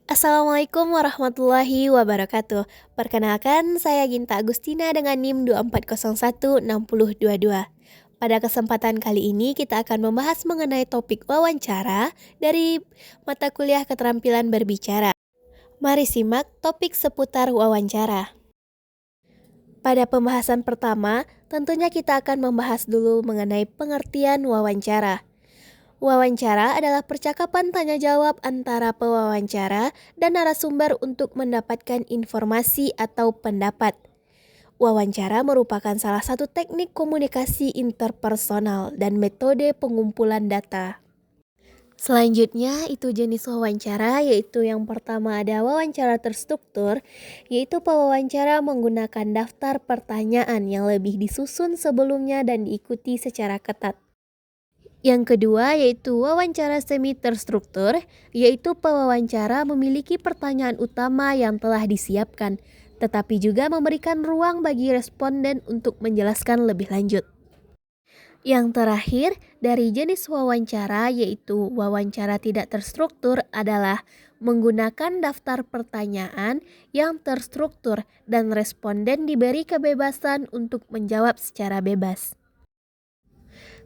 Assalamualaikum warahmatullahi wabarakatuh. Perkenalkan, saya Ginta Agustina dengan NIM 24016022. Pada kesempatan kali ini kita akan membahas mengenai topik wawancara dari mata kuliah keterampilan berbicara. Mari simak topik seputar wawancara. Pada pembahasan pertama, tentunya kita akan membahas dulu mengenai pengertian wawancara. Wawancara adalah percakapan tanya jawab antara pewawancara dan narasumber untuk mendapatkan informasi atau pendapat. Wawancara merupakan salah satu teknik komunikasi interpersonal dan metode pengumpulan data. Selanjutnya itu jenis wawancara, yaitu yang pertama ada wawancara terstruktur, yaitu pewawancara menggunakan daftar pertanyaan yang lebih disusun sebelumnya dan diikuti secara ketat. Yang kedua yaitu wawancara semi terstruktur, yaitu pewawancara memiliki pertanyaan utama yang telah disiapkan, tetapi juga memberikan ruang bagi responden untuk menjelaskan lebih lanjut. Yang terakhir, dari jenis wawancara yaitu wawancara tidak terstruktur adalah menggunakan daftar pertanyaan yang terstruktur dan responden diberi kebebasan untuk menjawab secara bebas.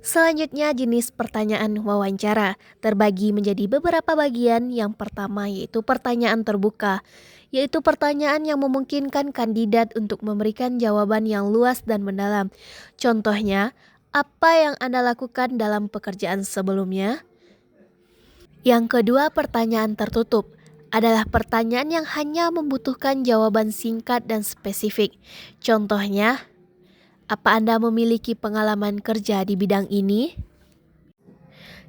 Selanjutnya jenis pertanyaan wawancara terbagi menjadi beberapa bagian. Yang pertama yaitu pertanyaan terbuka, yaitu pertanyaan yang memungkinkan kandidat untuk memberikan jawaban yang luas dan mendalam. Contohnya, apa yang Anda lakukan dalam pekerjaan sebelumnya? Yang kedua, pertanyaan tertutup adalah pertanyaan yang hanya membutuhkan jawaban singkat dan spesifik. Contohnya, apa Anda memiliki pengalaman kerja di bidang ini?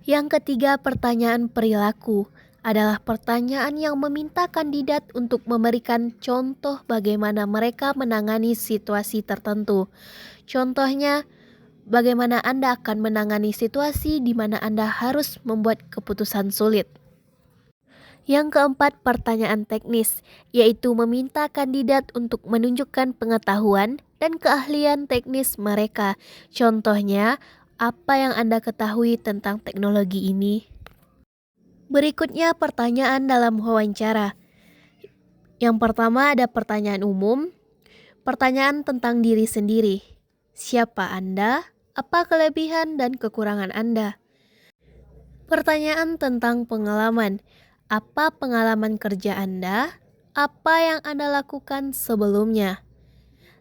Yang ketiga, pertanyaan perilaku adalah pertanyaan yang meminta kandidat untuk memberikan contoh bagaimana mereka menangani situasi tertentu. Contohnya, bagaimana Anda akan menangani situasi di mana Anda harus membuat keputusan sulit. Yang keempat, pertanyaan teknis, yaitu meminta kandidat untuk menunjukkan pengetahuan dan keahlian teknis mereka. Contohnya, apa yang Anda ketahui tentang teknologi ini? Berikutnya, pertanyaan dalam wawancara. Yang pertama ada pertanyaan umum, pertanyaan tentang diri sendiri. Siapa Anda? Apa kelebihan dan kekurangan Anda? Pertanyaan tentang pengalaman. Apa pengalaman kerja Anda? Apa yang Anda lakukan sebelumnya?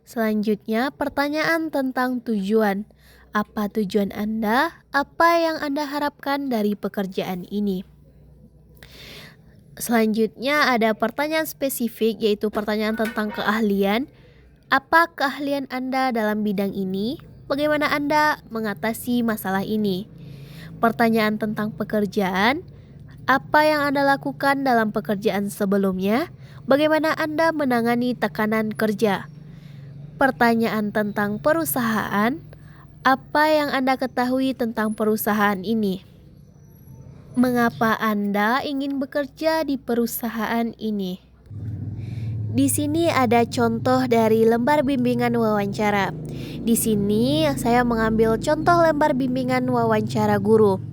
Selanjutnya, pertanyaan tentang tujuan. Apa tujuan Anda? Apa yang Anda harapkan dari pekerjaan ini? Selanjutnya, ada pertanyaan spesifik, yaitu pertanyaan tentang keahlian. Apa keahlian Anda dalam bidang ini? Bagaimana Anda mengatasi masalah ini? Pertanyaan tentang pekerjaan. Apa yang Anda lakukan dalam pekerjaan sebelumnya? Bagaimana Anda menangani tekanan kerja? Pertanyaan tentang perusahaan. Apa yang Anda ketahui tentang perusahaan ini? Mengapa Anda ingin bekerja di perusahaan ini? Di sini ada contoh dari lembar bimbingan wawancara. Di sini saya mengambil contoh lembar bimbingan wawancara guru.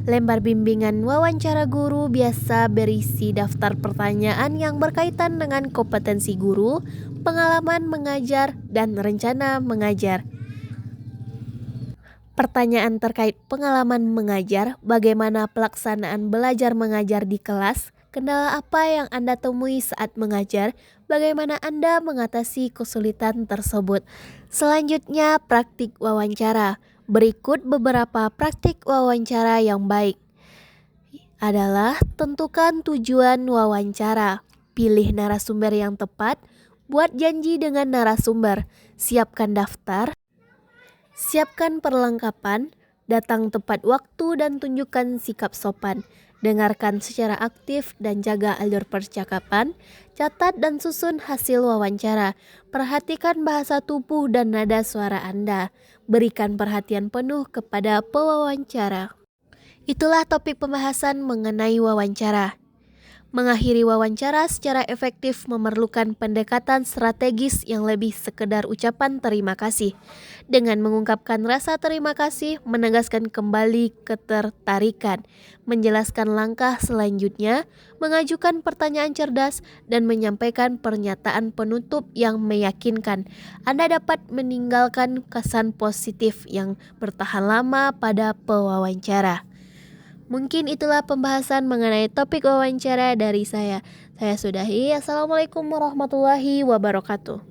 Lembar bimbingan wawancara guru biasa berisi daftar pertanyaan yang berkaitan dengan kompetensi guru, pengalaman mengajar, dan rencana mengajar. Pertanyaan terkait pengalaman mengajar, bagaimana pelaksanaan belajar mengajar di kelas, kendala apa yang Anda temui saat mengajar, bagaimana Anda mengatasi kesulitan tersebut. Selanjutnya, praktik wawancara. Berikut beberapa praktik wawancara yang baik adalah tentukan tujuan wawancara, pilih narasumber yang tepat, buat janji dengan narasumber, siapkan daftar, siapkan perlengkapan, datang tepat waktu dan tunjukkan sikap sopan, dengarkan secara aktif dan jaga alur percakapan, catat dan susun hasil wawancara, perhatikan bahasa tubuh dan nada suara Anda, berikan perhatian penuh kepada pewawancara. Itulah topik pembahasan mengenai wawancara. Mengakhiri wawancara secara efektif memerlukan pendekatan strategis yang lebih sekedar ucapan terima kasih. Dengan mengungkapkan rasa terima kasih, menegaskan kembali ketertarikan, menjelaskan langkah selanjutnya, mengajukan pertanyaan cerdas, dan menyampaikan pernyataan penutup yang meyakinkan. Anda dapat meninggalkan kesan positif yang bertahan lama pada pewawancara. Mungkin itulah pembahasan mengenai topik wawancara dari saya. Saya sudahi. Assalamualaikum warahmatullahi wabarakatuh.